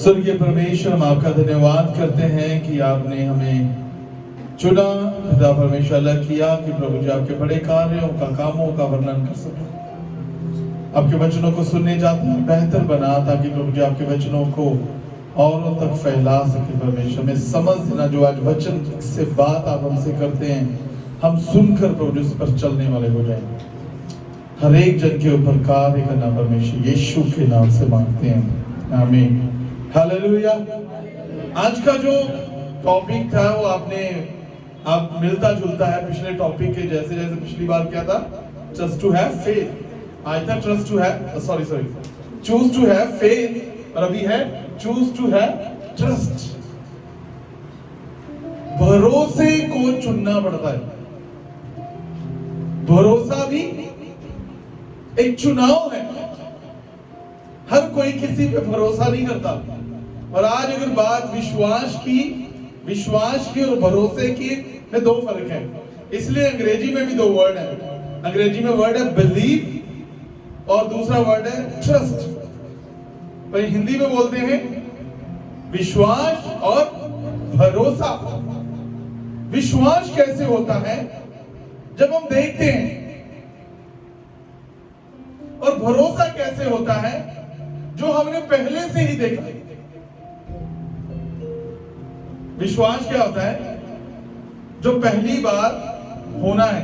स्वर्गीय परमेश्वर, हम आपका धन्यवाद करते हैं कि आपने हमें चुना, पिता परमेश्वर अलग किया कि प्रभु जी आपके बड़े कार्यों का, कामों का वर्णन कर सके। आपके वचनों को सुनने जाते हैं बेहतर बना, ताकि प्रभु जी आपके वचनों को औरों तक फैला सके। परमेश्वर में समझ देना, जो आज वचन से बात आप हमसे करते हैं, हम सुनकर प्रभु जी उस पर चलने वाले हो जाएंगे। हर एक जन के ऊपर कार्य करना परमेश्वर यीशु के नाम से मांगते हैं, आमीन, हालेलुया। आज का जो टॉपिक था वो आप मिलता जुलता है पिछले टॉपिक के जैसे। जैसे पिछली बार क्या था, जस्ट टू हैव फेथ, आज था trust to have, sorry choose to have faith, और अभी है चूज टू हैव ट्रस्ट। भरोसे को चुनना पड़ता है। भरोसा भी एक चुनाव है। हर कोई किसी पे भरोसा नहीं करता। और आज अगर बात विश्वास की और भरोसे की में दो फर्क है, इसलिए अंग्रेजी में भी दो वर्ड है। अंग्रेजी में वर्ड है बिलीव और दूसरा वर्ड है ट्रस्ट। पर हिंदी में बोलते हैं विश्वास और भरोसा। विश्वास कैसे होता है? जब हम देखते हैं। और भरोसा कैसे होता है? जो हमने पहले से ही देखा। विश्वास क्या होता है? जो पहली बार होना है।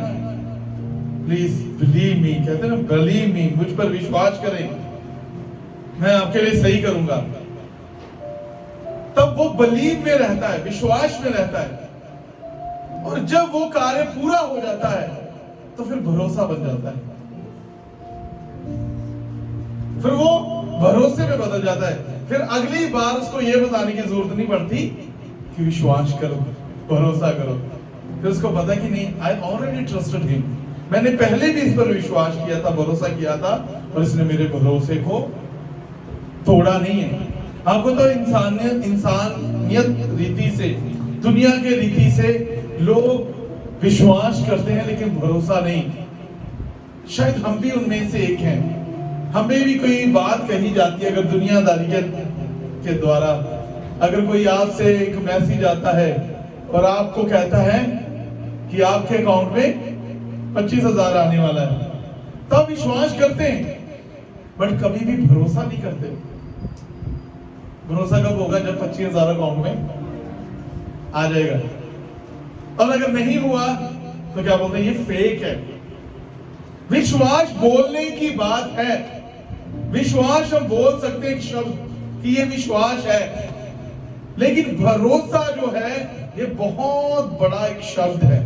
प्लीज बिलीव मी, कहते हैं ना, बिलीव मी, मुझ पर विश्वास करें, मैं आपके लिए सही करूंगा। तब वो बिलीव में रहता है, विश्वास में रहता है। और जब वो कार्य पूरा हो जाता है तो फिर भरोसा बन जाता है। फिर वो भरोसे में बदल जाता है। फिर अगली बार उसको ये बताने की जरूरत नहीं पड़ती कि विश्वास करो, भरोसा करो। फिर उसको पता कि नहीं, आई ऑलरेडी ट्रस्टेड हिम, मैंने पहले भी इस पर विश्वास किया था, भरोसा किया था, और इसने मेरे भरोसे को तोड़ा नहीं है। आपको तो इंसानियत रीति से, दुनिया के रीति से लोग विश्वास करते हैं लेकिन भरोसा नहीं। शायद हम भी उनमें से एक हैं। हमें भी कोई बात कही जाती है, अगर दुनियादारी के द्वारा, अगर कोई आपसे एक मैसेज आता है और आपको कहता है कि आपके अकाउंट में 25,000 आने वाला है, तब विश्वास करते हैं, बट कभी भी भरोसा नहीं करते। भरोसा कब होगा? जब 25,000 अकाउंट में आ जाएगा। और अगर नहीं हुआ तो क्या बोलते हैं? ये फेक है। विश्वास बोलने की बात है। विश्वास हम बोल सकते हैं एक शब्द कि ये विश्वास है, लेकिन भरोसा जो है ये बहुत बड़ा एक शब्द है।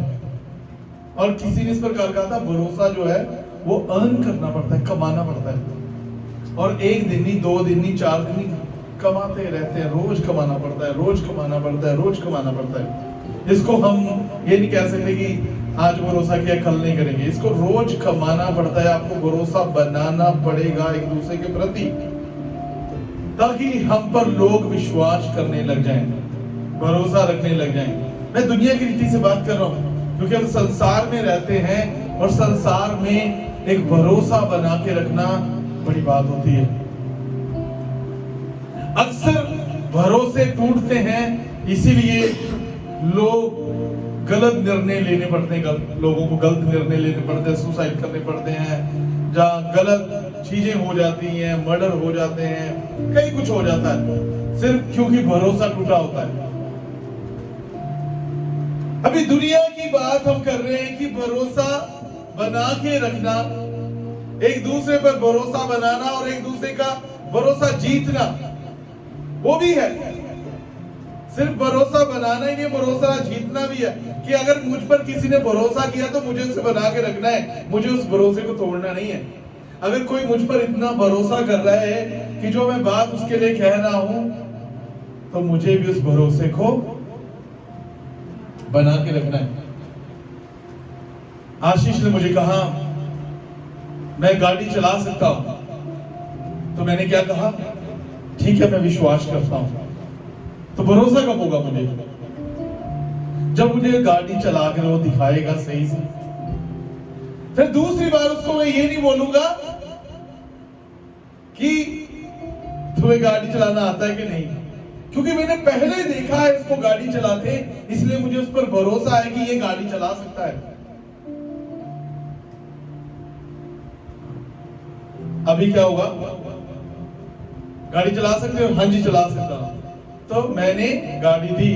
और किसी ने इस प्रकार कहा था, भरोसा जो है वो अर्न करना पड़ता है, कमाना पड़ता है। और एक दिन नहीं, 2 दिन नहीं, 4 दिन नहीं, कमाते रहते हैं। रोज कमाना पड़ता है, रोज कमाना पड़ता है, रोज कमाना पड़ता है। इसको हम ये नहीं कह सकते कि आज भरोसा किया कल नहीं करेंगे। इसको रोज कमाना पड़ता है। आपको भरोसा बनाना पड़ेगा एक दूसरे के प्रति, ताकि हम पर लोग विश्वास करने लग जाएं, भरोसा रखने लग जाएं। मैं दुनिया की रीति से बात कर रहा हूं, क्योंकि हम संसार में रहते हैं और संसार में एक भरोसा बना के रखना बड़ी बात होती है। अक्सर भरोसे टूटते हैं, इसीलिए लोग गलत निर्णय लेने पड़ते हैं। लोगों को गलत निर्णय लेने पड़ते हैं, सुसाइड करने पड़ते हैं, जहाँ गलत चीजें हो जाती हैं, मर्डर हो जाते हैं, कई कुछ हो जाता है, सिर्फ क्योंकि भरोसा टूटा होता है। अभी दुनिया की बात हम कर रहे हैं कि भरोसा बना के रखना, एक दूसरे पर भरोसा बनाना और एक दूसरे का भरोसा जीतना, वो भी है। सिर्फ भरोसा बनाना ही नहीं, भरोसा जीतना भी है। कि अगर मुझ पर किसी ने भरोसा किया तो मुझे उसे बना के रखना है, मुझे उस भरोसे को तोड़ना नहीं है। अगर कोई मुझ पर इतना भरोसा कर रहा है कि जो मैं बात उसके लिए कह रहा हूं, तो मुझे भी उस भरोसे को बना के रखना है। आशीष ने मुझे कहा मैं गाड़ी चला सकता हूं, तो मैंने क्या कहा? ठीक है, मैं विश्वास करता हूं। तो भरोसा कब होगा मुझे? जब मुझे गाड़ी चला कर वो दिखाएगा सही से। फिर दूसरी बार उसको मैं ये नहीं बोलूंगा कि तुम्हें गाड़ी चलाना आता है कि नहीं? क्योंकि मैंने पहले देखा है इसको गाड़ी चलाते, इसलिए मुझे उस पर भरोसा है कि ये गाड़ी चला सकता है। अभी क्या होगा? गाड़ी चला सकते हो? हाँ जी चला सकता हूं। तो मैंने गाड़ी दी,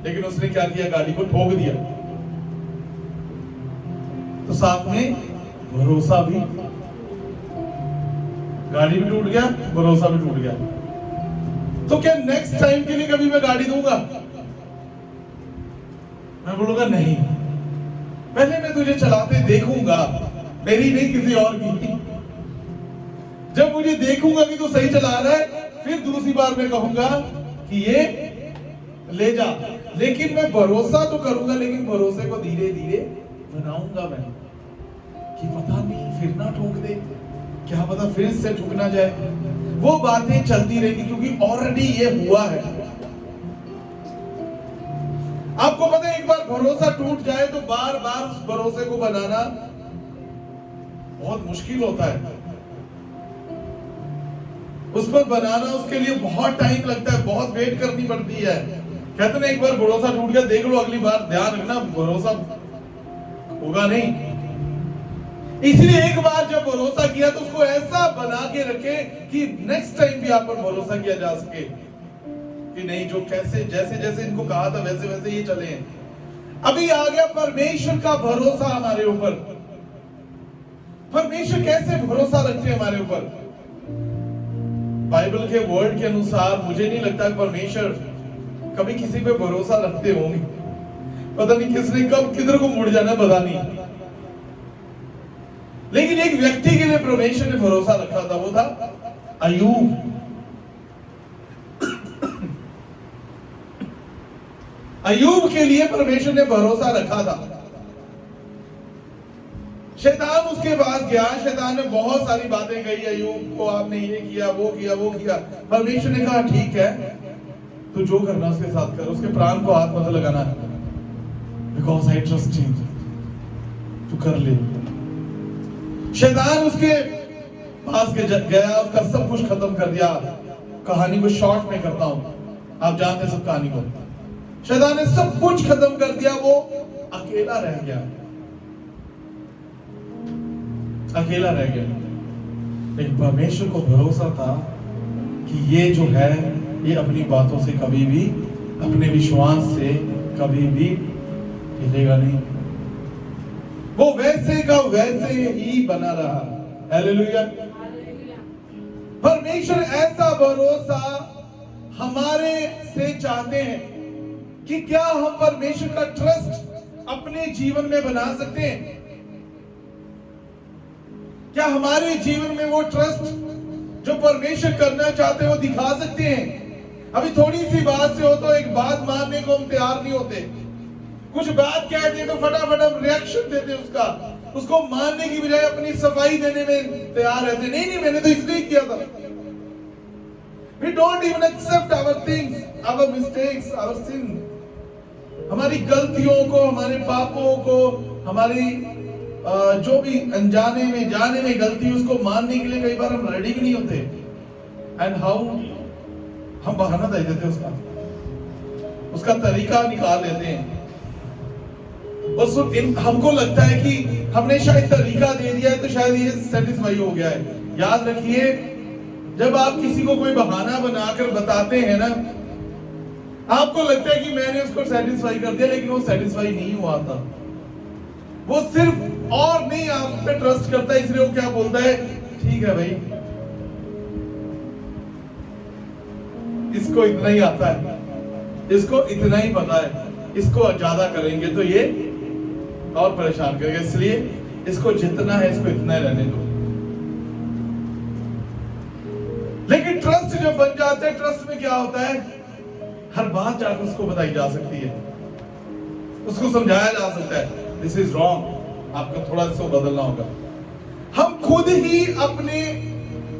लेकिन उसने क्या किया? गाड़ी को ठोक दिया। तो साथ में भरोसा भी, गाड़ी भी टूट गया, भरोसा भी टूट गया। तो क्या नेक्स्ट टाइम के लिए कभी मैं गाड़ी दूंगा? मैं बोलूंगा नहीं, पहले मैं तुझे चलाते देखूंगा, मेरी नहीं किसी और की। जब मुझे देखूंगा कि तू सही चला रहा है, फिर दूसरी बार मैं कहूंगा कि ये ले जा। लेकिन मैं भरोसा तो करूंगा, लेकिन भरोसे को धीरे धीरे बनाऊंगा मैं, कि पता नहीं फिर ना ठोक दे, क्या पता फिर से ठुक ना जाए। वो बातें चलती रहेगी, क्योंकि ऑलरेडी ये हुआ है। आपको पता है, एक बार भरोसा टूट जाए तो बार बार उस भरोसे को बनाना बहुत मुश्किल होता है। उस पर बनाना, उसके लिए बहुत टाइम लगता है, बहुत वेट करनी पड़ती है। कहते ना, एक बार भरोसा टूट गया, देख लो अगली बार ध्यान रखना भरोसा होगा नहीं। इसलिए एक बार जब भरोसा किया तो उसको ऐसा बना के रखे कि नेक्स्ट टाइम भी आप पर भरोसा किया जा सके, कि नहीं जो कैसे जैसे जैसे इनको कहा था वैसे वैसे ये चले हैं। अभी आ गया परमेश्वर का भरोसा हमारे ऊपर। परमेश्वर कैसे भरोसा रखते हैं हमारे ऊपर? बाइबल के वर्ड के अनुसार मुझे नहीं लगता कि परमेश्वर कभी किसी पे भरोसा रखते होंगे। पता नहीं किसने कब किधर को मुड़ जाना, पता नहीं। लेकिन एक व्यक्ति के लिए परमेश्वर ने भरोसा रखा था, वो था अय्यूब। अय्यूब के लिए परमेश्वर ने भरोसा रखा था। शैतान उसके पास गया, शैतान ने बहुत सारी बातें कही अय्यूब को, आपने ये किया वो किया वो किया। परमेश्वर ने कहा ठीक है, तू जो करना उसके साथ कर, उसके प्राण को हाथ मत लगाना, बिकॉज आई ट्रस्ट यू, तू कर ले। शैतान उसके पास गया, उसका सब कुछ खत्म कर दिया। कहानी को शॉर्ट में करता हूं, आप जानते सब कहानी को। शैतान ने सब कुछ खत्म कर दिया, वो अकेला रह गया, अकेला रह गया। लेकिन परमेश्वर को भरोसा था कि ये जो है ये अपनी बातों से कभी भी, अपने विश्वास से कभी भी हिलेगा नहीं। वो वैसे का वैसे ही बना रहा। हालेलुया। परमेश्वर ऐसा भरोसा हमारे से चाहते हैं कि क्या हम परमेश्वर का ट्रस्ट अपने जीवन में बना सकते हैं? क्या हमारे जीवन में वो ट्रस्ट जो परमेश्वर करना चाहते हैं वो दिखा सकते हैं? अभी थोड़ी सी बात से हो तो एक बात मानने को हम तैयार नहीं होते। कुछ बात कहते तो फटाफट हम रिएक्शन देते उसका, उसको मानने की बजाय अपनी सफाई देने में तैयार रहते। नहीं नहीं, मैंने तो इसलिए किया था। We don't even accept our things, our mistakes, our sin. हमारी गलतियों को, हमारे पापों को, हमारी जो भी अनजाने में जाने में गलती, उसको मानने के लिए कई बार हम रेडी नहीं होते। एंड हाउ हम बहाना दे देते उसका तरीका निकाल लेते हैं। और हमको लगता है कि हमने शायद तरीका दे दिया है तो शायद ये सेटिस्फाई हो गया है। याद रखिए, जब आप किसी को कोई बहाना बनाकर बताते हैं ना, आपको लगता है कि मैंने उसको सेटिस्फाई कर दिया, लेकिन वो सेटिस्फाई नहीं हुआ था। वो सिर्फ और नहीं आप पे ट्रस्ट करता है, इसलिए वो क्या बोलता है, ठीक है भाई इसको इतना ही आता है, इसको इतना ही पता है, इसको ज्यादा करेंगे तो ये और परेशान करेगा, इसलिए इसको जितना है इसको इतना ही रहने दो। लेकिन ट्रस्ट जब बन जाता है, ट्रस्ट में क्या होता है, हर बात जाकर उसको बताई जा सकती है, उसको समझाया जा सकता है दिस इज रॉन्ग, आपको थोड़ा सा बदलना होगा। हम खुद ही अपने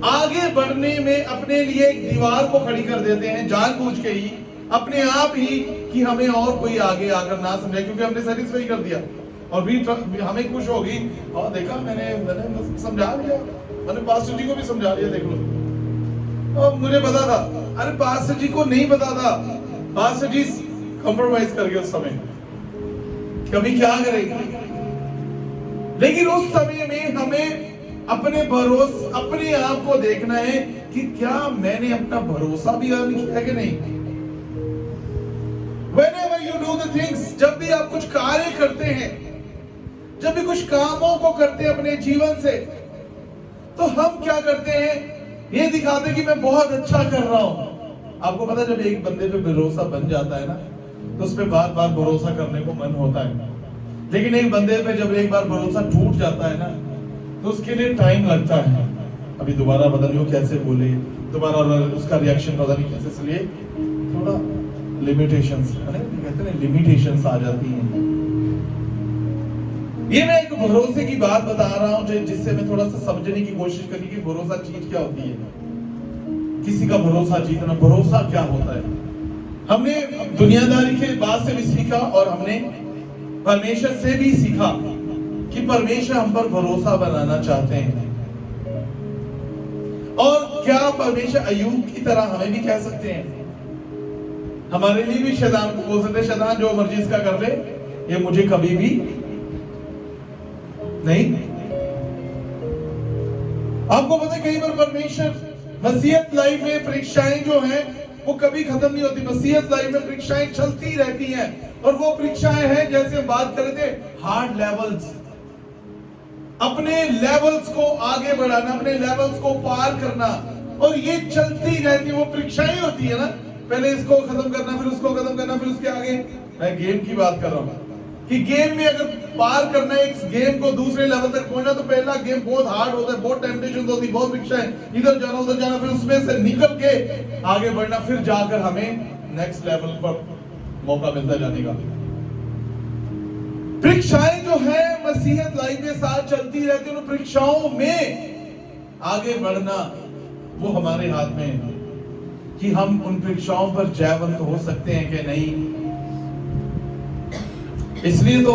आगे बढ़ने में अपने लिए एक दीवार को खड़ी कर देते हैं, जानबूझ के ही, अपने आप ही, कि हमें और कोई आगे आकर ना समझे, क्योंकि हमने सेटिस्फाई कर दिया और भी हमें खुश होगी, और देखा मैंने समझा लिया, मैंने पास्टर जी को भी समझा लिया, देख लो। और मुझे पता था, अरे पास्टर जी को नहीं पता था, पास्टर जी कंप्रोमाइज कर गए उस समय, कभी क्या करेंगे। लेकिन उस समय में हमें अपने आप को देखना है कि क्या मैंने अपना भरोसा भी अर्न किया है कि नहीं। Whenever you do the things, जब भी आप कुछ कार्य करते हैं, जब भी कुछ कामों को करते हैं अपने जीवन से, तो हम क्या करते हैं, ये दिखाते हैं कि मैं बहुत अच्छा कर रहा हूं। आपको पता है जब एक बंदे पे भरोसा बन जाता है ना, तो उस पे बार बार भरोसा करने को मन होता है। लेकिन एक बंदे पे जब एक बार भरोसा टूट जाता है ना, तो उसके लिए टाइम लगता है। अभी दोबारा पता नहीं वो कैसे बोले, दोबारा उसका रिएक्शन पता नहीं कैसे, इसलिए थोड़ा लिमिटेशंस, कहते हैं लिमिटेशंस आ जाती हैं। ये मैं एक भरोसे की बात बता रहा हूं जिससे मैं थोड़ा सा समझने की कोशिश करी कि भरोसा चीज क्या होती है, किसी का भरोसा जीतना, भरोसा क्या होता है। हमने दुनियादारी के बात से भी सीखा और हमने परमेश्वर से भी सीखा कि परमेश्वर हम पर भरोसा बनाना चाहते हैं। और क्या परमेश्वर अय्यूब की तरह हमें भी कह सकते हैं, हमारे लिए भी शैतान को बोल सकते हैं, शैतान जो मर्जी इसका कर ले, ये मुझे कभी भी नहीं। आपको पता है कई बार परमेश्वर मसीहत लाइफ में परीक्षाएं जो हैं वो कभी खत्म नहीं होती। मसीहत लाइफ में परीक्षाएं चलती रहती हैं, और वो परीक्षाएं हैं जैसे हम बात कर रहे थे, हार्ड लेवल्स, अपने लेवल्स को आगे बढ़ाना, अपने लेवल्स को पार करना, और ये चलती रहती है। वो परीक्षाएं होती है ना, पहले इसको खत्म करना, फिर उसको खत्म करना, फिर उसके आगे। मैं गेम की बात कर रहा हूं कि गेम में अगर पार करना है इस गेम को दूसरे लेवल तक पहुंचना, तो पहला गेम बहुत हार्ड होता है, बहुत टेम्पटेशन होती है, बहुत परीक्षाएं, इधर जाना उधर जाना, फिर उसमें से निकल के आगे बढ़ना, फिर जाकर हमें नेक्स्ट लेवल पर मौका मिलता जाने का। परीक्षाएं जो है मसीहत लाइफ के साथ चलती रहती है, उन परीक्षाओं में आगे बढ़ना वो हमारे हाथ में है कि हम उन परीक्षाओं पर जयवंत हो सकते हैं कि नहीं। इसलिए तो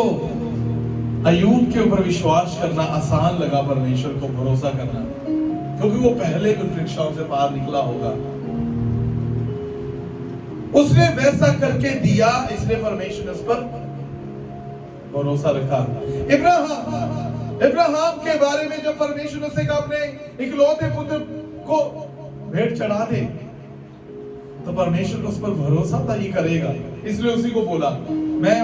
अय्यूब के ऊपर विश्वास करना आसान लगा, परमेश्वर को भरोसा करना, क्योंकि वो पहले उन परीक्षाओं से पार निकला होगा। उसने वैसा करके दिया, इसलिए परमेश्वर ने उस पर भरोसा रखा। इब्राहिम के बारे में जब परमेश्वर ने कहा अपने इकलौते पुत्र को भेंट चढ़ा दे, तो परमेश्वर को उस पर भरोसा था ये करेगा, इसलिए उसी को बोला। मैं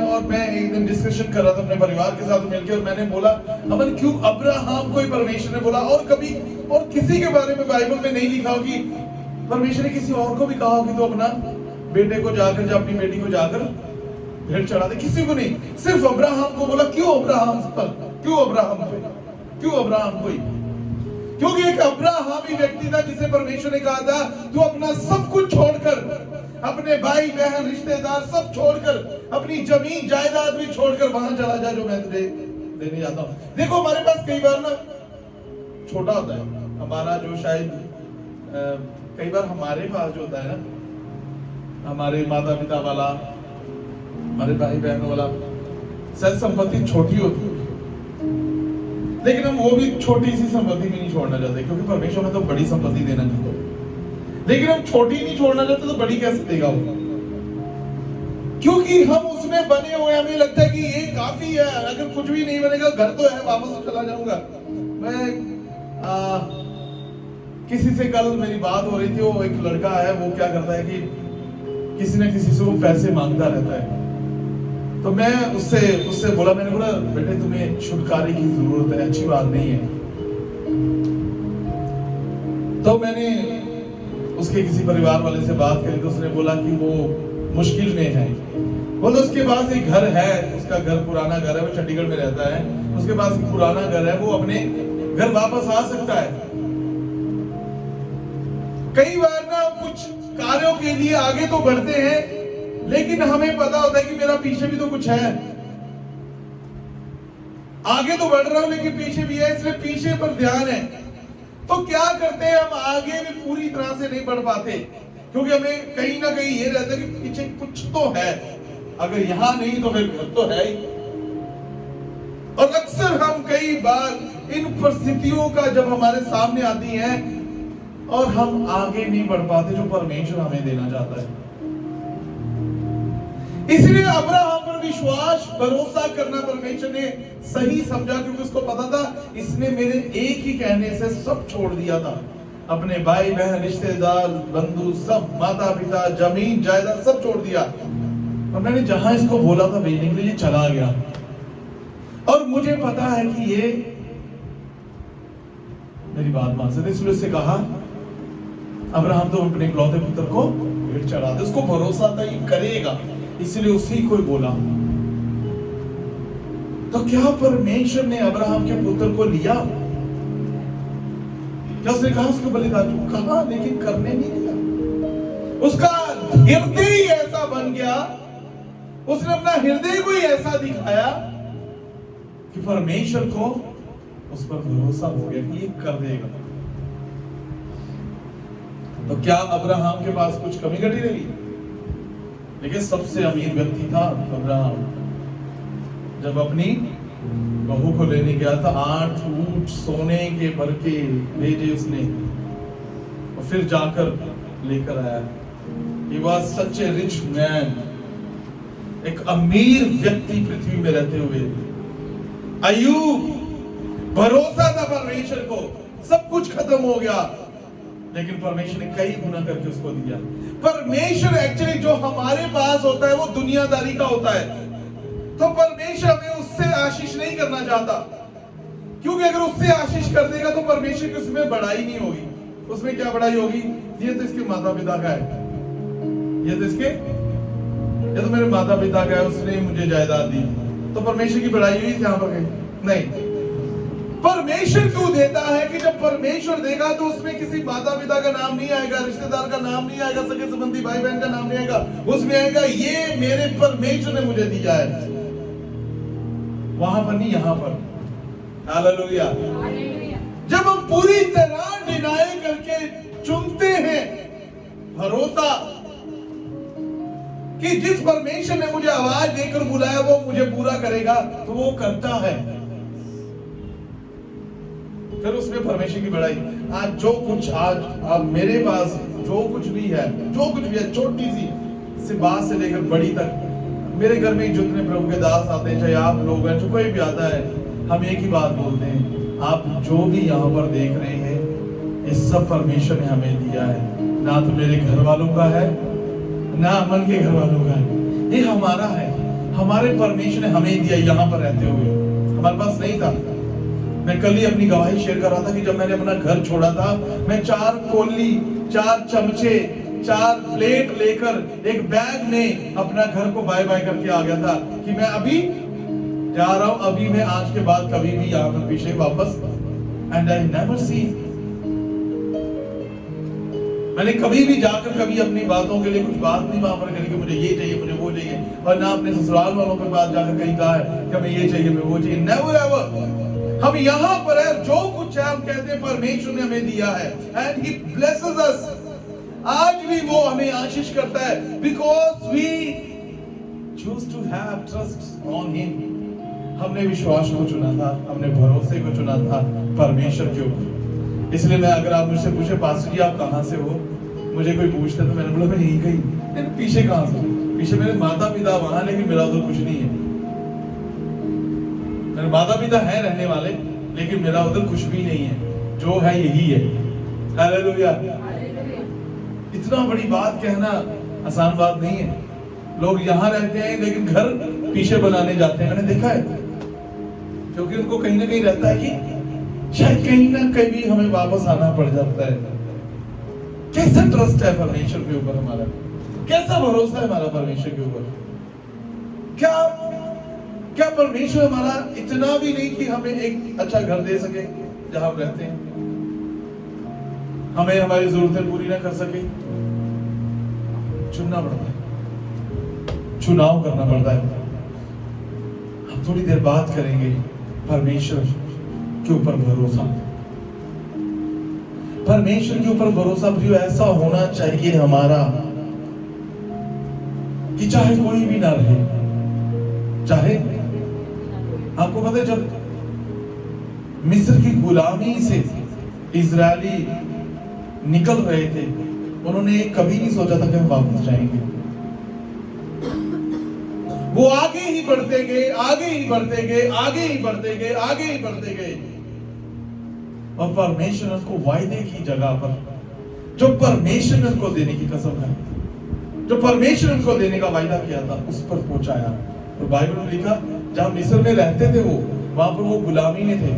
एक दिन डिस्कशन कर रहा था अपने परिवार के साथ मिलकर, और मैंने बोला अमन क्यों अब्राहम को ही परमेश्वर ने बोला, और कभी और किसी के बारे में बाइबल में नहीं लिखा हो कि परमेश्वर ने किसी और को भी कहा हो कि तो अपना बेटे को जाकर या अपनी बेटी को जाकर भेंट चढ़ा दे, किसी को नहीं, सिर्फ अब्राहम को बोला। क्यों अब्राहम पर, क्यों अब्राहम पे, क्यों अब्राहम को ही? क्योंकि एक अब्राहमी व्यक्ति था जिसे परमेश्वर ने कहा था तू अपना सब कुछ छोड़कर, अपने भाई बहन रिश्तेदार सब छोड़कर, अपनी जमीन जायदाद भी छोड़कर वहां चला जा जो मैं तुझे देने जाता हूं। देखो हमारे पास कई बार ना छोटा होता है हमारा जो, शायद कई बार हमारे पास जो होता है ना, हमारे माता पिता वाला, हमारे भाई बहनों वाला शायद संपत्ति छोटी होती है, लेकिन हम वो भी छोटी सी संपत्ति भी नहीं छोड़ना चाहते, क्योंकि परमेश्वर में तो बड़ी संपत्ति देना चाहते। लेकिन हम छोटी नहीं छोड़ना चाहते तो बड़ी कैसे देगा वो? क्योंकि हम उसमें बने हुए, हमें लगता है कि ये काफी है, अगर कुछ भी नहीं बनेगा घर तो है, वापस चला जाऊंगा। मैं किसी से कल मेरी बात हो रही थी, वो एक लड़का है, वो क्या करता है कि किसी न किसी से वो पैसे मांगता रहता है। तो मैं उससे बोला, मैंने बोला बेटे तुम्हें छुटकारे की जरूरत है, अच्छी बात नहीं है। तो मैंने उसके किसी परिवार वाले से बात करी, तो उसने बोला कि वो मुश्किल में है। बोले उसके पास एक घर है, उसका घर पुराना घर है, वो चंडीगढ़ में रहता है, उसके पास एक पुराना घर है, वो अपने घर वापस आ सकता है। कई बार ना कुछ कार्यों के लिए आगे तो बढ़ते हैं, लेकिन हमें पता होता है कि मेरा पीछे भी तो कुछ है, आगे तो बढ़ रहा हूं लेकिन पीछे भी है, इसलिए पीछे पर ध्यान है। तो क्या करते हैं, हम आगे भी पूरी तरह से नहीं बढ़ पाते, क्योंकि हमें कहीं ना कहीं ये रहता है कि पीछे कुछ तो है, अगर यहां नहीं तो फिर घर तो है ही। और अक्सर हम कई बार इन परिस्थितियों का जब हमारे सामने आती हैं और हम आगे नहीं बढ़ पाते जो परमेश्वर हमें देना चाहता है। इसलिए अब्राहम पर विश्वास भरोसा करना परमेश्वर ने सही समझा, क्योंकि उसको पता था इसने मेरे एक ही कहने से सब छोड़ दिया था, अपने भाई बहन रिश्तेदार बंधु सब, माता पिता जमीन जायदाद सब छोड़ दिया, और मैंने जहां इसको बोला था भेजने के लिए ये चला गया। और मुझे पता है कि ये मेरी बात मान सकते, इसलिए उससे कहा अब्राहम तो अपने इकलौते पुत्र को भेंट चढ़ा दे। उसको भरोसा था ये करेगा, इसलिए उसी को बोला। तो क्या परमेश्वर ने अब्राहम के पुत्र को लिया? क्या उसने कहा उसको बलिदान कहा, लेकिन करने नहीं दिया। उसका हृदय ही ऐसा बन गया, उसने अपना हृदय को ही ऐसा दिखाया कि परमेश्वर को उस पर भरोसा हो गया कि ये कर देगा। तो क्या अब्राहम के पास कुछ कमी घटी रही? लेकिन सबसे अमीर व्यक्ति था अब्राहम। जब अपनी बहू को लेने गया था 8 ऊंट सोने के भर के भेजे उसने, और फिर जाकर लेकर आया। He was such a rich man, एक अमीर व्यक्ति पृथ्वी में रहते हुए। अय्यूब भरोसा था परमेश्वर को, सब कुछ खत्म हो गया, लेकिन परमेश्वर ने कई गुना करके उसको दिया। परमेश्वर एक्चुअली जो हमारे पास होता है वो दुनियादारी का होता है, तो परमेश्वर हमें उससे आशीष नहीं करना चाहता, क्योंकि अगर उससे आशीष कर देगा तो परमेश्वर की उसमें बढ़ाई नहीं होगी। उसमें क्या बढ़ाई होगी? ये तो इसके माता पिता का है, ये तो मेरे माता पिता का है, उसने मुझे जायदाद दी, तो परमेश्वर की बढ़ाई हुई यहाँ पर नहीं। परमेश्वर क्यों देता है कि जब परमेश्वर देगा तो उसमें किसी माता पिता का नाम नहीं आएगा, रिश्तेदार का नाम नहीं आएगा, सगे संबंधी भाई बहन का नाम नहीं आएगा, उसमें आएगा ये मेरे परमेश्वर ने मुझे दिया है। वहां पर नहीं, यहां पर। हालेलुया। जब हम पूरी तरह डिनाई करके चुनते हैं भरोसा कि जिस परमेश्वर ने मुझे आवाज देकर बुलाया वो मुझे पूरा करेगा, तो वो करता है, फिर उसमें परमेश्वर की बड़ाई। आज जो कुछ आज मेरे पास जो कुछ भी है, छोटी सी बात से लेकर बड़ी तक, मेरे घर में जितने प्रभु के दास आते हैं, चाहे आप लोग हैं, जो कोई भी आता है, हम एक ही बात बोलते हैं, आप जो भी यहाँ पर देख रहे हैं, ये सब परमेश्वर ने हमें दिया है। ना तो मेरे घर वालों का है, ना अमन के घर वालों का है, ये हमारा है। हमारे परमेश्वर ने हमें दिया यहाँ पर रहते हुए, हमारे पास नहीं था। मैं कल ही अपनी गवाही शेयर कर रहा था कि जब मैंने अपना घर छोड़ा था, मैं 4 कोली, 4 चमचे, 4 प्लेट लेकर एक बैग में अपना घर को बाय बाय करके आ गया था कि मैं अभी जा रहा हूं, अभी मैं आज के बाद कभी भी यहाँ पर पीछे वापस। एंड आई नेवर सी, मैंने कभी भी जाकर कभी अपनी बातों के लिए कुछ बात नहीं वहां पर करी कि मुझे ये चाहिए, मुझे वो चाहिए, और ना अपने ससुराल वालों के पास जाकर कहीं कहा है कि हमें ये चाहिए, मैं वो चाहिए। Never ever. हम यहाँ पर है, जो कुछ है हम कहते हैं परमेश्वर ने हमें दिया है, एंड ही ब्लेसेस अस। आज भी वो हमें आशीष करता है, because we choose to have trust on him. हमने विश्वास को चुना था, हमने भरोसे को चुना था परमेश्वर के ऊपर। इसलिए मैं, अगर आप मुझसे पूछे पास्टर जी आप कहाँ से हो, मुझे कोई पूछता तो मैंने बोला मैं यही कहीं। पीछे कहाँ से? पीछे मेरे माता पिता वहां, लेकिन मेरा उधर कुछ नहीं है। मेरे माता पिता हैं रहने वाले, लेकिन मेरा उधर कुछ भी नहीं है, जो है यही है। हालेलुया। इतना बड़ी बात कहना आसान बात नहीं है। लोग यहाँ रहते हैं लेकिन घर पीछे बनाने जाते हैं, मैंने देखा है, क्योंकि उनको कहीं ना कहीं रहता है कि शायद कहीं ना कहीं हमें वापस आना पड़ जाता है। कैसा ट्रस्ट है परमेश्वर के ऊपर हमारा, कैसा भरोसा है हमारा परमेश्वर के ऊपर। क्या परमेश्वर हमारा इतना भी नहीं कि हमें एक अच्छा घर दे सके जहां हम रहते हैं, हमें हमारी जरूरतें पूरी ना कर सके। चुनना पड़ता है, चुनाव करना पड़ता है। हम थोड़ी देर बात करेंगे परमेश्वर के ऊपर भरोसा। परमेश्वर के ऊपर भरोसा प्रियो ऐसा होना चाहिए हमारा कि चाहे कोई भी ना रहे, चाहे, आपको पता है जब मिस्र की गुलामी से इजरायली निकल रहे थे, उन्होंने कभी नहीं सोचा था कि हम वापस जाएंगे। वो आगे ही बढ़ते गए, आगे ही बढ़ते गए, आगे ही बढ़ते गए, आगे ही बढ़ते गए। और परमेश्वर उनको वायदे की जगह पर, जो परमेश्वर ने उनको देने की कसम है, जो परमेश्वर ने उनको देने का वायदा किया था, उस पर पहुंचाया। तो बाइबल में लिखा, जहां मिस्र में रहते थे वो, वहां पर वो गुलामी में थे,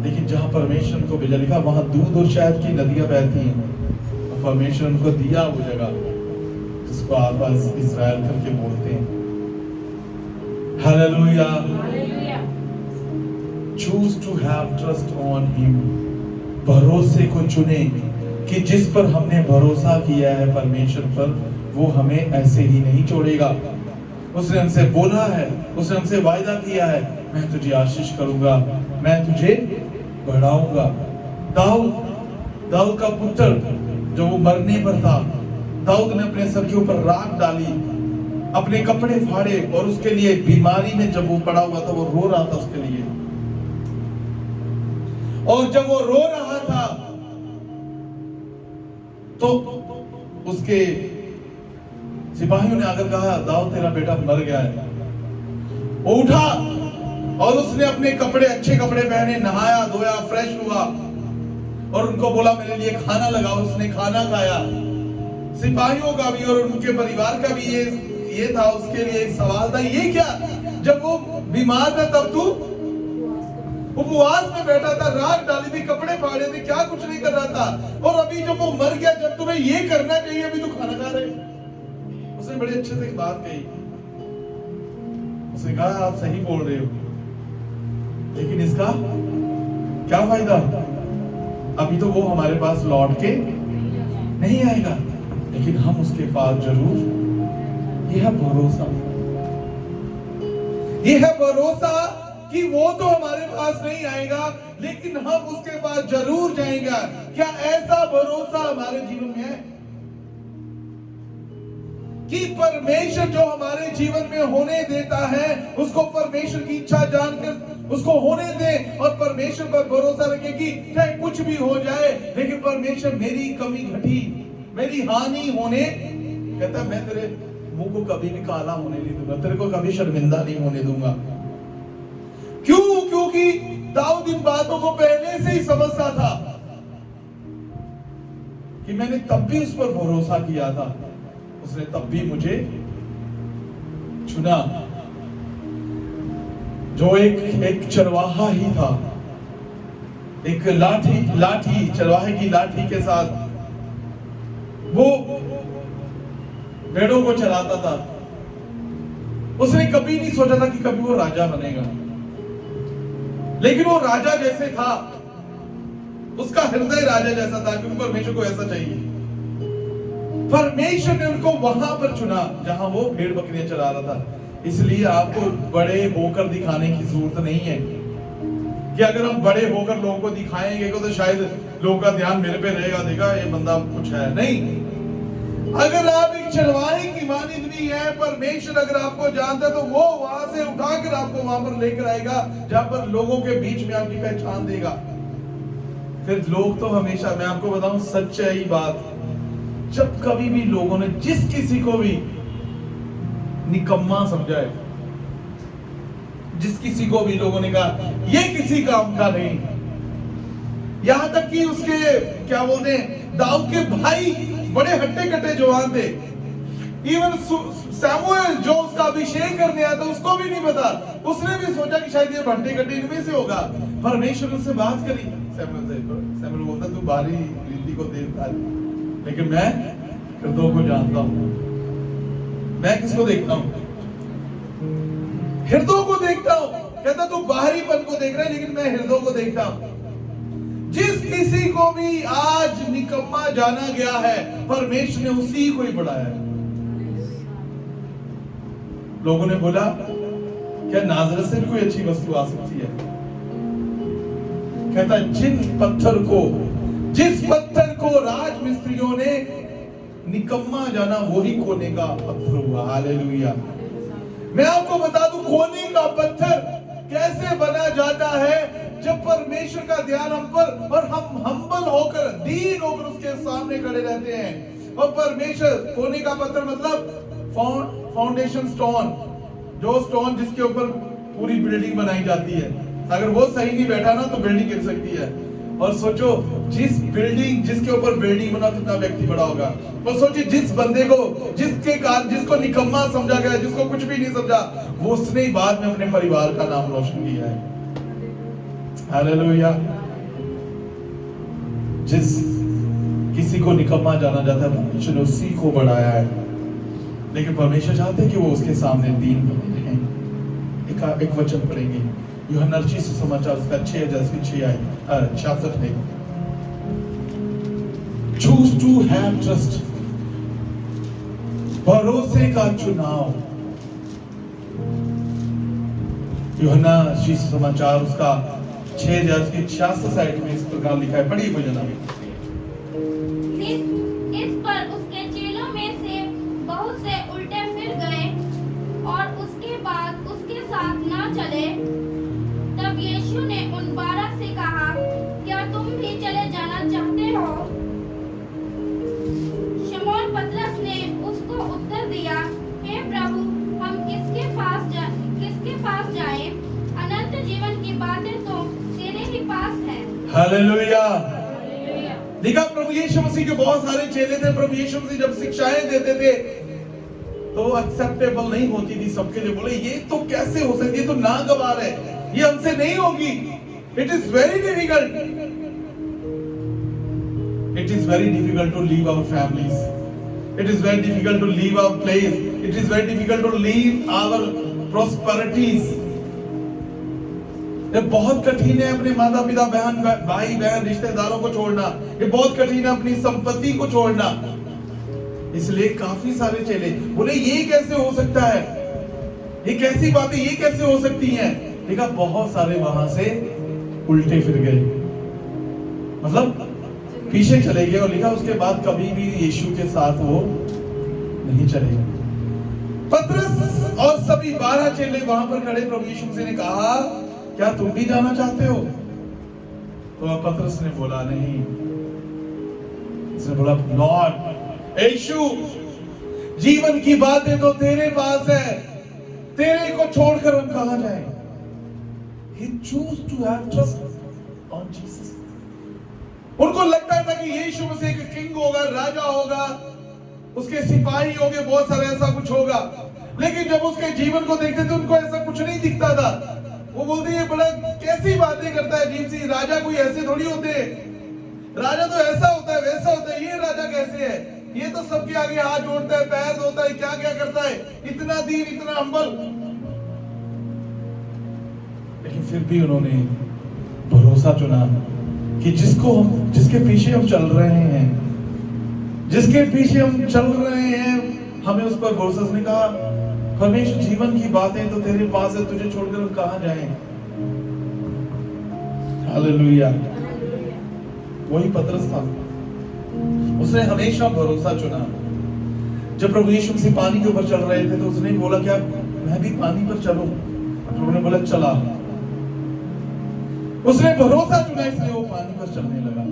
लेकिन जहां परमेश्वर को भेजा, लिखा वहां दूध और शहद की नदियां बहती हैं। और परमेश्वर उनको दिया वो जगह जिसको आप आज इज़राइल करके बोलते हैं। Hallelujah. Choose to have trust on him. भरोसे को चुने कि जिस पर हमने भरोसा किया है परमेश्वर पर, वो हमें ऐसे ही नहीं छोड़ेगा। उसने हमसे बोला है, उसने हमसे वायदा किया है, मैं तुझे आशीष करूंगा, मैं तुझे बढ़ाऊंगा। दाऊद का पुत्र जो वो मरने पर था, दाऊद ने अपने सर के ऊपर राख डाली, अपने कपड़े फाड़े, और उसके लिए बीमारी में जब वो पड़ा हुआ था, वो रो रहा था उसके लिए। और जब वो रो रहा था तो उसके सिपाहियों ने आकर कहा, दाऊद तेरा बेटा मर गया है। वो उठा और उसने अपने कपड़े, अच्छे कपड़े पहने, नहाया धोया, फ्रेश हुआ, और उनको बोला मेरे लिए खाना लगाओ। उसने खाना खाया। सिपाहियों का भी और उनके परिवार का भी ये था, उसके लिए एक सवाल था, ये क्या, जब वो बीमार था तब तू उपवास में बैठा था, राख डाली थी, कपड़े फाड़े थे, क्या कुछ नहीं कर रहा था, और अभी जब वो मर गया, जब तुम्हें ये करना चाहिए, अभी तू खाना खा रहे। उसने बड़े अच्छे से एक बात कही, उसने कहा आप सही बोल रहे हो, लेकिन इसका क्या फायदा, अभी तो वो हमारे पास लौट के नहीं आएगा, लेकिन हम उसके पास जरूर। यह है भरोसा, यह है भरोसा कि वो तो हमारे पास नहीं आएगा, लेकिन हम उसके पास जरूर जाएंगे। क्या ऐसा भरोसा हमारे जीवन में है कि परमेश्वर जो हमारे जीवन में होने देता है, उसको परमेश्वर की इच्छा जानकर उसको होने दे, और परमेश्वर पर भरोसा रखे कि चाहे कुछ भी हो जाए, लेकिन परमेश्वर मेरी कमी घटी, मेरी हानि होने, कहता है मैं तेरे मुंह को कभी भी काला होने नहीं दूंगा, तेरे को कभी शर्मिंदा नहीं होने दूंगा। क्यों? क्योंकि दाऊद इन बातों को पहले से ही समझता था कि मैंने तब भी उस पर भरोसा किया था, उसने तब भी मुझे चुना। जो एक चरवाहा ही था, एक लाठी चरवाहे की लाठी के साथ वो भेड़ों को चलाता था। उसने कभी नहीं सोचा था कि कभी वो राजा बनेगा, लेकिन वो राजा जैसे था, उसका हृदय राजा जैसा था, क्योंकि परमेश्वर को ऐसा चाहिए। परमेश्वर ने उनको वहां पर चुना जहां वो भेड़ बकरियां चला रहा था। इसलिए आपको बड़े होकर दिखाने की जरूरत नहीं है कि अगर हम बड़े होकर लोगों को दिखाएंगे तो शायद लोगों का ध्यान मेरे पे रहेगा, देखा ये बंदा कुछ है। नहीं, अगर आप एक चरवाहे की मानिंदनी है, परमेश्वर अगर आपको जानता है, तो वो वहां से उठाकर आपको वहां पर लेकर आएगा जहां पर लोगों के बीच में आपकी पहचान देगा। फिर लोग तो हमेशा, मैं आपको बताऊं सच्चाई बात, जब कभी भी लोगों ने जिस किसी को भी निकम्मा समझा है, जिस किसी को भी लोगों ने कहा ये किसी काम का नहीं, यहां तक कि उसके क्या बोलते हैं, दाऊद के भाई बड़े हट्टे कट्टे जवान थे, इवन सैमुएल जो उसका अभिषेक करने आया था उसको भी नहीं पता, उसने भी सोचा कि शायद ये हट्टे कट्टे इनमें से होगा। परमेश्वर उससे बात करी सैमुएल बोलता तू बाहरी रीति को देखता है, लेकिन मैं हृदय को जानता हूं। मैं किसको देखता हूं? हृदय को देखता हूं। कहता तू बाहरीपन को देख रहा है, लेकिन मैं हृदय को देखता हूं। जिस किसी को भी आज निकम्मा जाना गया है, परमेश्वर ने उसी को ही बढ़ाया। लोगों ने बोला क्या नाजरत से भी कोई अच्छी वस्तु आ सकती है? कहता जिस पत्थर को राजमिस्त्रियों ने निकम्मा जाना, वही कोने का पत्थर हुआ। हालेलुया। मैं आपको बता दूं कोने का पत्थर कैसे बना जाता है। जब परमेश्वर का ध्यान हम पर और हम हम्बल होकर, दीन होकर उसके सामने खड़े रहते हैं। और परमेश्वर, कोने का पत्थर मतलब फाउंडेशन स्टोन, जो स्टोन जिसके ऊपर पूरी बिल्डिंग बनाई जाती है, अगर वो सही नहीं बैठा ना तो बिल्डिंग गिर सकती है। और सोचो, जिसके ऊपर बिल्डिंग बना कितना व्यक्ति बड़ा होगा। और सोचिए, जिस बंदे को, जिसको निकम्मा समझा गया, जिसको कुछ भी नहीं समझा, वो उसने ही बाद में अपने परिवार का नाम रोशन किया है। हालेलुया। जिस किसी को निकम्मा जाना जाता है, परमेश्वर ने उसी को बढ़ाया है। लेकिन परमेश्वर चाहते हैं कि वो उसके सामने दीन बने रहें। एक वचन पढ़ेंगे, यूहन्ना रचित सुसमाचार उसका 6:66 में, चूज टू हैव ट्रस्ट, भरोसे का चुनाव। यूहन्ना रचित सुसमाचार उसका 6:66 में इस प्रकार लिखा है। पढ़िए भजन। इस पर उसके चेलों में से बहुत से उल्टे फिर गए और उसके बाद उसके साथ ना चले। तब यीशु ने उन 12 से कहा, क्या तुम भी चले जाना चाहते हो? शमौन पतरस ने उसको उत्तर दिया, हे प्रभु, हम किसके पास जाएं? अनंत जीवन की बातें तो तेरे ही पास हैं। हालेलुया। देखा, प्रभु यीशु मसीह के बहुत सारे चेले थे। प्रभु यीशु मसीह जब शिक्षाएं देते थे तो एक्सेप्टेबल नहीं होती थी सबके लिए। बोले, ये तो कैसे हो सकती है, तो नागवार है, ये हमसे नहीं होगी। It is very difficult. It is very difficult to leave our families. It is very difficult to leave our place. It is very difficult to leave our prosperities. ये बहुत कठिन है अपने माता पिता, बहन, भाई बहन, रिश्तेदारों को छोड़ना। ये बहुत कठिन है अपनी संपत्ति को छोड़ना। इसलिए काफी सारे चेले बोले, ये कैसे हो सकता है, ये कैसी बातें, ये कैसे हो सकती हैं। देखा, बहुत सारे वहां से उल्टे फिर गए, मतलब पीछे चले गए। और लिखा, उसके बाद कभी भी यीशु के साथ वो नहीं चले। पतरस और सभी 12 चेले वहां पर खड़े। प्रभु यीशु से ने कहा, क्या तुम भी जाना चाहते हो? तो पतरस ने बोला, नहीं। उसने बोला, लॉर्ड यीशु, जीवन की बातें तो तेरे पास है, तेरे को छोड़कर हम कहां जाएं? He chose to have trust on Jesus. उनको लगता था कि यीशु मसीह एक किंग होगा, राजा होगा, उसके सिपाही होंगे, बहुत सारे, ऐसा कुछ होगा। लेकिन जब उसके जीवन को देखते थे, उनको ऐसा कुछ नहीं दिखता था। वो बोलते, ये बड़ा कैसी बातें करता है अजीब सी, राजा कोई ऐसे थोड़ी होते हैं, राजा तो ऐसा होता है, वैसा होता है, ये राजा कैसे है? ये तो सबके आगे हाथ जोड़ता है, पैर धोता है, क्या क्या करता है, इतना दीन, इतना हम्बल। लेकिन फिर भी उन्होंने भरोसा चुना कि जिसके पीछे हम चल रहे हैं, हमें उस पर भरोसा। उसने कहा, परमेश्वर, जीवन की बातें तो तेरे पास है, तुझे छोड़कर हम कहां जाएं? हालेलुया। वही पतरस था, उसने हमेशा भरोसा चुना। जब प्रभु यीशु मसीह पानी के ऊपर चल रहे थे तो उसने बोला, क्या मैं भी पानी पर चलूं? प्रभु ने बोला, चला। उसने भरोसा चुना, इसलिए वो पानी पर चलने लगा।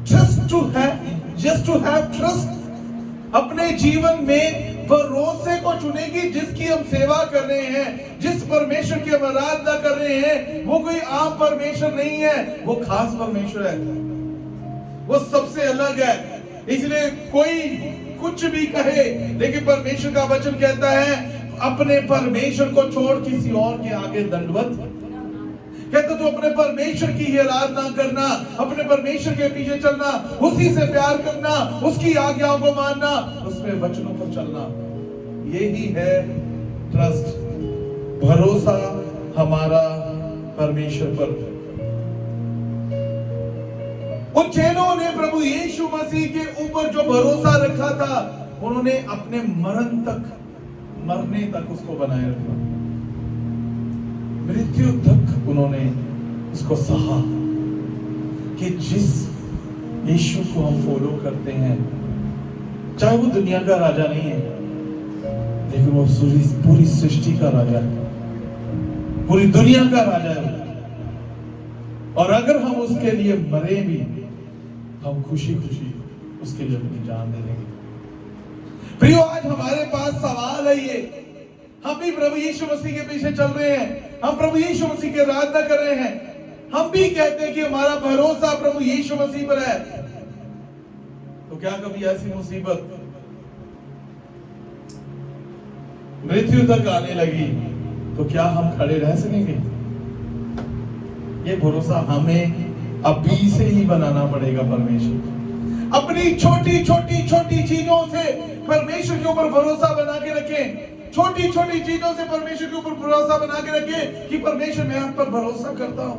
Just to have trust। अपने जीवन में भरोसे को चुनेगी। जिसकी हम सेवा कर रहे हैं, जिस परमेश्वर की हम आराधना कर रहे हैं, वो कोई आम परमेश्वर नहीं है, वो खास परमेश्वर है, वो सबसे अलग है। इसलिए कोई कुछ भी कहे, लेकिन परमेश्वर का वचन कहता है, अपने परमेश्वर को छोड़ किसी और के आगे दंडवत। कहते तो अपने परमेश्वर की ही आराधना करना, अपने परमेश्वर के पीछे चलना, उसी से प्यार करना, उसकी आज्ञाओं को मानना, उसके वचनों पर चलना, यही है ट्रस्ट, भरोसा हमारा परमेश्वर पर। उन चेलों ने प्रभु यीशु मसीह के ऊपर जो भरोसा रखा था, उन्होंने अपने मरने तक उसको बनाए रखा। मृत्यु तक उन्होंने उसको सहा कि जिस यीशु को हम फॉलो करते हैं, चाहे वो दुनिया का राजा नहीं है, लेकिन वो पूरी सृष्टि का राजा है। पूरी दुनिया का राजा है। और अगर हम उसके लिए मरे भी, हम खुशी खुशी उसके लिए अपनी जान दे देंगे। प्रियो, आज हमारे पास सवाल है ये, हम भी प्रभु यीशु मसीह के पीछे चल रहे हैं, हम प्रभु यीशु मसीह की आराधना कर रहे हैं, हम भी कहते हैं कि हमारा भरोसा प्रभु यीशु मसीह पर है, तो क्या कभी ऐसी मुसीबत मृत्यु तक आने लगी तो क्या हम खड़े रह सकेंगे? ये भरोसा हमें अभी से ही बनाना पड़ेगा। परमेश्वर अपनी छोटी छोटी छोटी चीजों से परमेश्वर के ऊपर भरोसा बना के रखें। छोटी छोटी चीजों से परमेश्वर के ऊपर भरोसा बना के रखें कि परमेश्वर मैं आप पर भरोसा करता हूं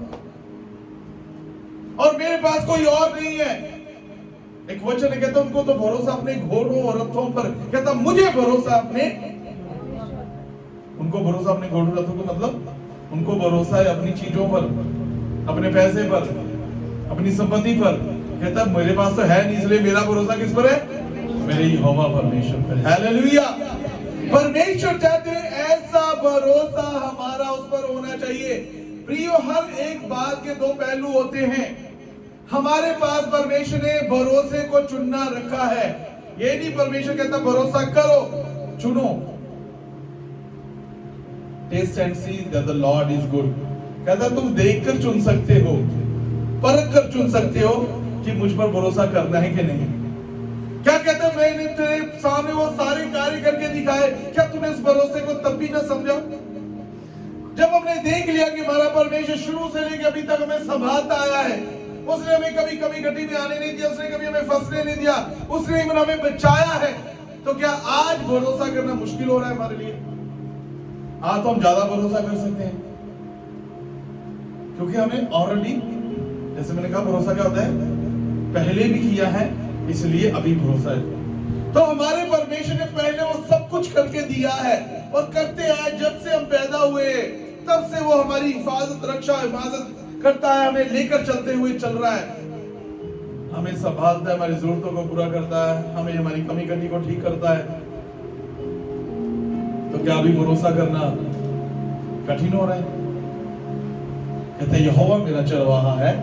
और मेरे पास कोई और नहीं है। एक वचन है, कहता उनको तो भरोसा अपने घोड़ों और रथों पर, कहता मुझे भरोसा अपने, उनको भरोसा अपने घोड़ों रथों को मतलब उनको भरोसा है अपनी चीजों पर, अपने पैसे पर, अपनी संपत्ति पर। कहता मेरे पास तो है नहीं, इसलिए मेरा भरोसा किस पर है? मेरे यहोवा परमेश्वर पर। हालेलुया। परमेश्वर चाहते हैं ऐसा भरोसा हमारा उस पर होना चाहिए। प्रियो, हर एक बात के दो पहलू होते हैं। हमारे पास परमेश्वर ने भरोसे को चुनना रखा है। ये नहीं परमेश्वर कहता भरोसा करो, चुनो। Taste and see that the Lord is good. कहता तुम देखकर चुन सकते हो, परख कर चुन सकते हो कि मुझ पर भरोसा करना है कि नहीं। क्या कहता मैंने तेरे सामने वो सारे कार्य करके दिखाए, क्या तूने इस भरोसे को तब भी ना समझा? जब हमने देख लिया कि हमारा परमेश्वर शुरू से लेकर अभी तक हमें संभालता आया है, उसने हमें कभी कभी गड्डी में आने नहीं दिया, उसने कभी हमें फंसने नहीं दिया, उसने हमें बचाया है, तो क्या आज भरोसा करना मुश्किल हो रहा है हमारे लिए? आज तो हम ज्यादा भरोसा कर सकते हैं क्योंकि हमें ऑलरेडी, जैसे मैंने कहा, भरोसा क्या होता है? पहले भी किया है, इसलिए अभी भरोसा है। तो हमारे परमेश्वर ने पहले वो सब कुछ करके दिया है और करते आए। जब से हम पैदा हुए तब से वो हमारी हिफाजत, रक्षा, हिफाजत करता है, हमें लेकर चलते हुए चल रहा है, हमें संभालता है, हमारी जरूरतों को पूरा करता है, हमें हमारी कमी कमी को ठीक करता है। तो क्या अभी भरोसा करना कठिन हो रहा है? कहते यहोवा मेरा चरवाहा है,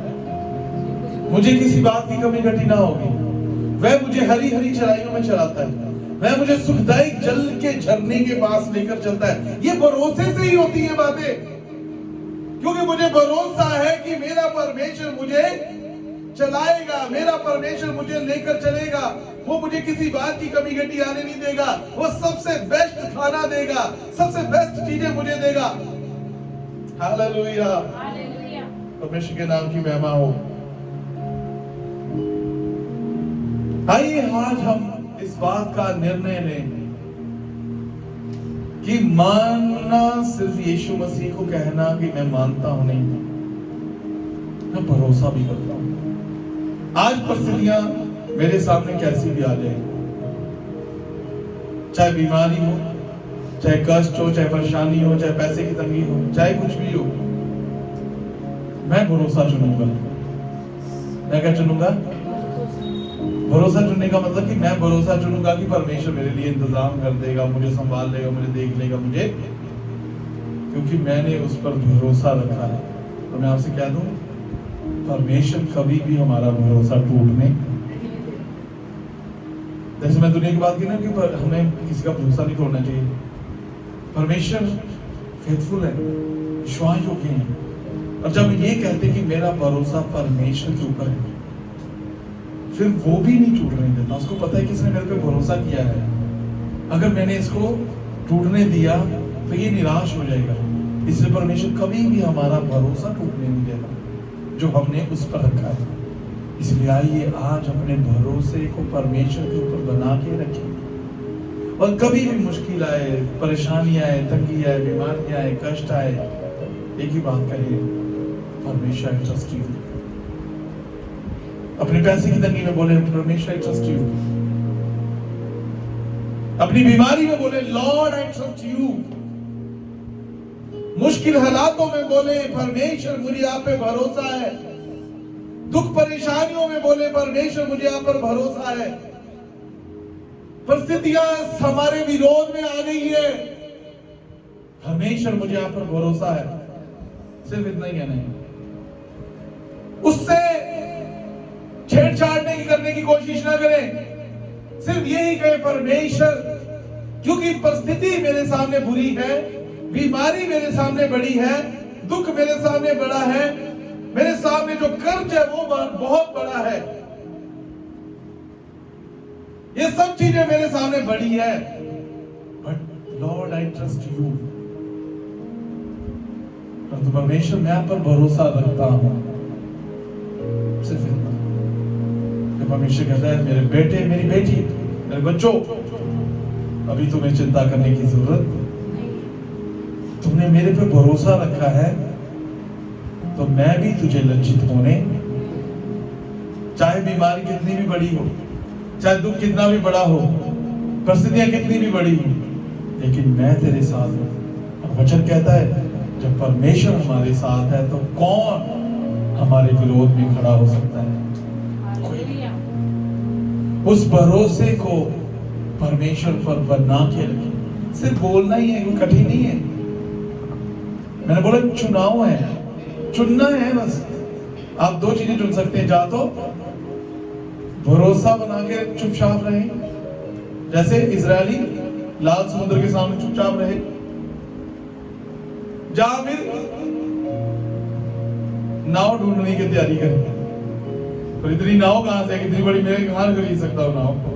मुझे किसी बात की कमी घटी ना होगी। वह मुझे हरी हरी चराइयों में चराता है, वह मुझे सुखदायी जल के झरने के पास लेकर चलता है। ये भरोसे से ही होती है बातें, क्योंकि मुझे भरोसा है कि मेरा परमेश्वर मुझे चलाएगा, मेरा परमेश्वर मुझे लेकर चलेगा, वो मुझे किसी बात की कमी घटी आने नहीं देगा, वो सबसे बेस्ट खाना देगा, सबसे बेस्ट चीजें मुझे देगा। हालेलुया, परमेश्वर के नाम की महिमा हो। आइए आज हम इस बात का निर्णय लें कि मानना सिर्फ यीशु मसीह को कहना कि मैं मानता हूं नहीं, मैं भरोसा भी करता हूं। आज परिस्थितियां मेरे सामने कैसी भी आ जाए, चाहे बीमारी हो, चाहे कष्ट हो, चाहे परेशानी हो, चाहे पैसे की तंगी हो, चाहे कुछ भी हो, मैं भरोसा चुनूंगा। मैं क्या चुनूंगा? भरोसा चुनने का मतलब कि मैं भरोसा चुनूंगा कि परमेश्वर मेरे लिए इंतजाम कर देगा, मुझे संभाल लेगा, मुझे देख लेगा, मुझे, क्योंकि मैंने उस पर भरोसा रखा है। तो मैं आपसे कह दूं, परमेश्वर कभी भी हमारा भरोसा टूटने, जैसे मैं दुनिया की बात की ना कि हमें किसी का भरोसा नहीं तोड़ना चाहिए। परमेश्वर फेथफुल है, विश्वास योग्य है। और जब ये कहते कि मेरा भरोसा परमेश्वर के ऊपर है, फिर वो भी नहीं टूटने देता। उसको पता है कि इसने मेरे पे भरोसा किया है, अगर मैंने इसको टूटने दिया तो ये निराश हो जाएगा। इसलिए परमेश्वर कभी भी हमारा भरोसा टूटने नहीं देता जो हमने उस पर रखा है। इसलिए आइए आज अपने भरोसे को परमेश्वर के ऊपर बना के रखें, और कभी भी मुश्किल आए, परेशानी आए, तंगी आए, बीमारी आए, कष्ट आए, एक ही बात करिए, परमेश्वर आई ट्रस्ट यू। अपने पैसे की तंगी में बोले, परमेश्वर आई ट्रस्ट यू। अपनी बीमारी में बोले, लॉर्ड आई ट्रस्ट यू। मुश्किल हालातों में बोले, परमेश्वर मुझे आप पे भरोसा है। दुख परेशानियों में बोले, परमेश्वर मुझे आप पर भरोसा है। परिस्थितियां हमारे विरोध में आ गई है, परमेश्वर मुझे आप पर भरोसा है। सिर्फ इतना ही कहना है। उससे छेड़छाड़ नहीं करने की कोशिश ना करें, सिर्फ यही कहे परमेश्वर, क्योंकि परिस्थिति मेरे सामने बुरी है, बीमारी मेरे सामने बड़ी है, दुख मेरे सामने बड़ा है, मेरे सामने जो कर्ज है वो बहुत बड़ा है, ये सब चीजें मेरे सामने बड़ी है, but Lord I trust you. परंतु परमेश्वर मैं आप पर भरोसा रखता हूं, सिर्फ इतना। परमेश्वर कहता है मेरे बेटे, मेरी बेटी, मेरे बच्चों, अभी तुम्हें चिंता करने की जरूरत, तुमने मेरे पे भरोसा रखा है तो मैं भी तुझे लज्जित होने, चाहे बीमारी कितनी भी बड़ी हो, चाहे दुख कितना भी बड़ा हो, परिस्थितियां कितनी भी बड़ी हो, लेकिन मैं तेरे साथ हूं। और वचन कहता है जब परमेश्वर हमारे साथ है तो कौन हमारे विरोध में खड़ा हो सकता है? उस भरोसे को परमेश्वर पर बना के रखें। सिर्फ बोलना ही है, कोई कठिन नहीं है। मैंने बोला चुनाव है, चुनना है बस। आप दो चीजें चुन सकते हैं, या तो भरोसा बना के चुपचाप रहे, जैसे इजरायली लाल समुद्र के सामने चुपचाप रहे, या फिर नाव ढूंढने की तैयारी करें। पर इतनी नाव कहां से, कितनी बड़ी, मैं कहां खरीद सकता हूं नाव को?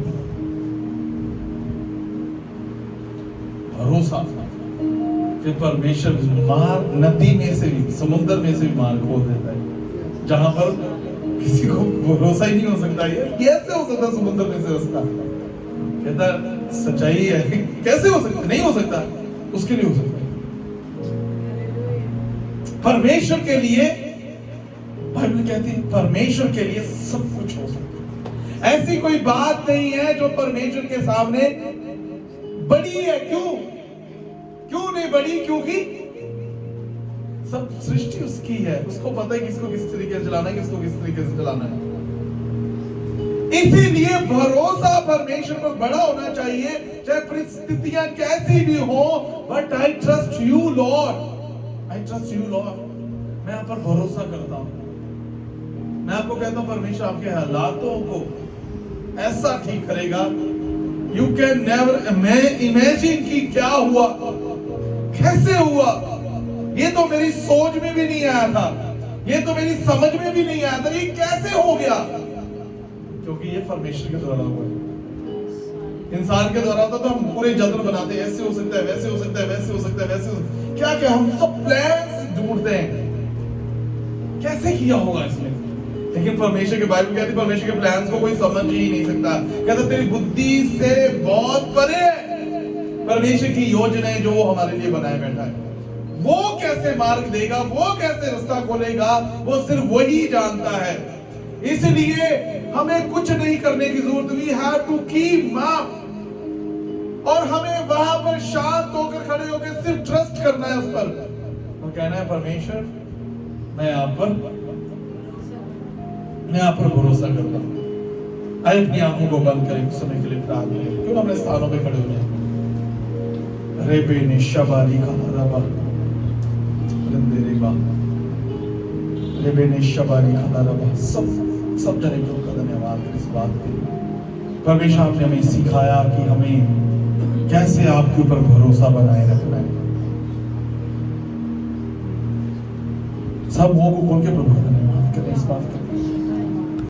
भरोसा, फिर परमेश्वर मार, नदी में से भी, समुद्र में से भी मार खोल देता है, जहां पर किसी को भरोसा ही नहीं हो सकता। ये कैसे हो सकता समुद्र में से रास्ता? कहता सच्चाई है, कैसे हो सकता? नहीं हो सकता, उसके लिए हो सकता। परमेश्वर के लिए, बाइबल कहती है परमेश्वर के लिए सब कुछ हो सकता है। ऐसी कोई बात नहीं है जो परमेश्वर के सामने बड़ी है। क्यों नहीं बड़ी? क्योंकि सब सृष्टि उसकी है, उसको पता है किसको किस तरीके से चलाना है, किसको किस तरीके से चलाना है। इसीलिए भरोसा परमेश्वर पर बड़ा होना चाहिए, चाहे परिस्थितियां कैसी भी हो। But I trust you Lord, I trust you Lord. मैं आप पर भरोसा करता हूं। मैं आपको कहता हूं परमेश्वर आपके हालातों को ऐसा ठीक करेगा, यू कैन नेवर इमेजिन कि क्या हुआ, कैसे हुआ। ये तो मेरी सोच में भी नहीं आया था, ये तो मेरी समझ में भी नहीं आया था, ये कैसे हो गया? क्योंकि ये परमेश्वर के द्वारा हुआ है। इंसान के द्वारा होता तो हम पूरे जत्र बनाते हैं, ऐसे हो सकता है, वैसे हो सकता है, वैसे हो सकता है, वैसे हो, क्या क्या हम सब प्लान्स ढूंढते हैं, कैसे किया होगा इसने। लेकिन परमेश्वर के, बाइबल कहती है परमेश्वर के प्लान्स को कोई समझ ही नहीं सकता। कहता तेरी बुद्धि से बहुत परे है परमेश्वर की योजनाएं जो वो हमारे लिए बनाए बैठा है। वो कैसे मार्ग देगा, वो कैसे रास्ता खोलेगा, वो सिर्फ वही जानता है। इसलिए हमें कुछ नहीं करने की जरूरत, वी हैव टू कीप माप, और हमें वहां पर शांत होकर खड़े होकर सिर्फ ट्रस्ट करना है उस पर, और कहना है परमेश्वर मैं आप पर भरोसा करता हूं। आइए अपनी आंखों को बंद करें, कुछ समय के लिए प्रार्थना करें। क्यों अपने स्थानों पे खड़े हो जाए। रेबे ने शबारी का रबा रंदे रेबा, रेबे ने शबारी का रबा, सब जने को धन्यवाद इस बात के लिए। परमेश्वर आपने हमें सिखाया कि हमें कैसे आपके ऊपर भरोसा बनाए रखना है। सब मुंह को खोल के प्रभु का धन्यवाद करें इस बात के लिए।